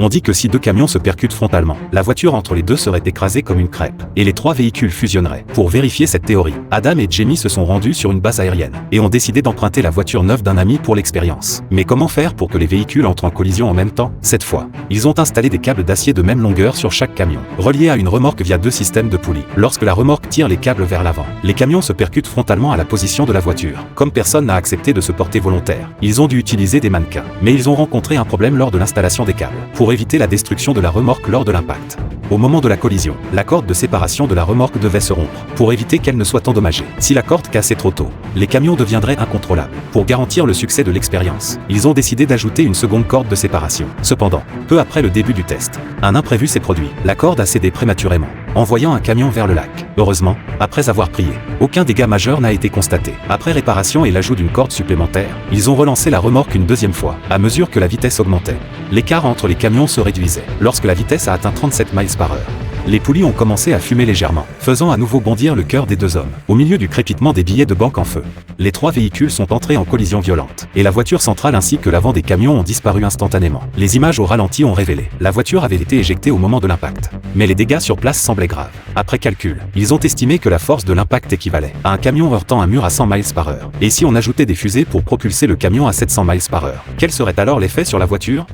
On dit que si deux camions se percutent frontalement, la voiture entre les deux serait écrasée comme une crêpe, et les trois véhicules fusionneraient. Pour vérifier cette théorie, Adam et Jamie se sont rendus sur une base aérienne, et ont décidé d'emprunter la voiture neuve d'un ami pour l'expérience. Mais comment faire pour que les véhicules entrent en collision en même temps? Cette fois, ils ont installé des câbles d'acier de même longueur sur chaque camion, reliés à une remorque via deux systèmes de poulies. Lorsque la remorque tire les câbles vers l'avant, les camions se percutent frontalement à la position de la voiture. Comme personne n'a accepté de se porter volontaire, ils ont dû utiliser des mannequins. Mais ils ont rencontré un problème lors de l'installation des câbles, pour éviter la destruction de la remorque lors de l'impact. Au moment de la collision, la corde de séparation de la remorque devait se rompre, pour éviter qu'elle ne soit endommagée. Si la corde cassait trop tôt, les camions deviendraient incontrôlables. Pour garantir le succès de l'expérience, ils ont décidé d'ajouter une seconde corde de séparation. Cependant, peu après le début du test, un imprévu s'est produit. La corde a cédé prématurément, envoyant un camion vers le lac. Heureusement, après avoir prié, aucun dégât majeur n'a été constaté. Après réparation et l'ajout d'une corde supplémentaire, ils ont relancé la remorque une deuxième fois, à mesure que la vitesse augmentait. L'écart entre les camions se réduisait. Lorsque la vitesse a atteint 37 miles par heure, les poulies ont commencé à fumer légèrement, faisant à nouveau bondir le cœur des deux hommes. Au milieu du crépitement des billets de banque en feu, les trois véhicules sont entrés en collision violente, et la voiture centrale ainsi que l'avant des camions ont disparu instantanément. Les images au ralenti ont révélé, la voiture avait été éjectée au moment de l'impact. Mais les dégâts sur place semblaient graves. Après calcul, ils ont estimé que la force de l'impact équivalait à un camion heurtant un mur à 100 miles par heure. Et si on ajoutait des fusées pour propulser le camion à 700 miles par heure, quel serait alors l'effet sur la voiture?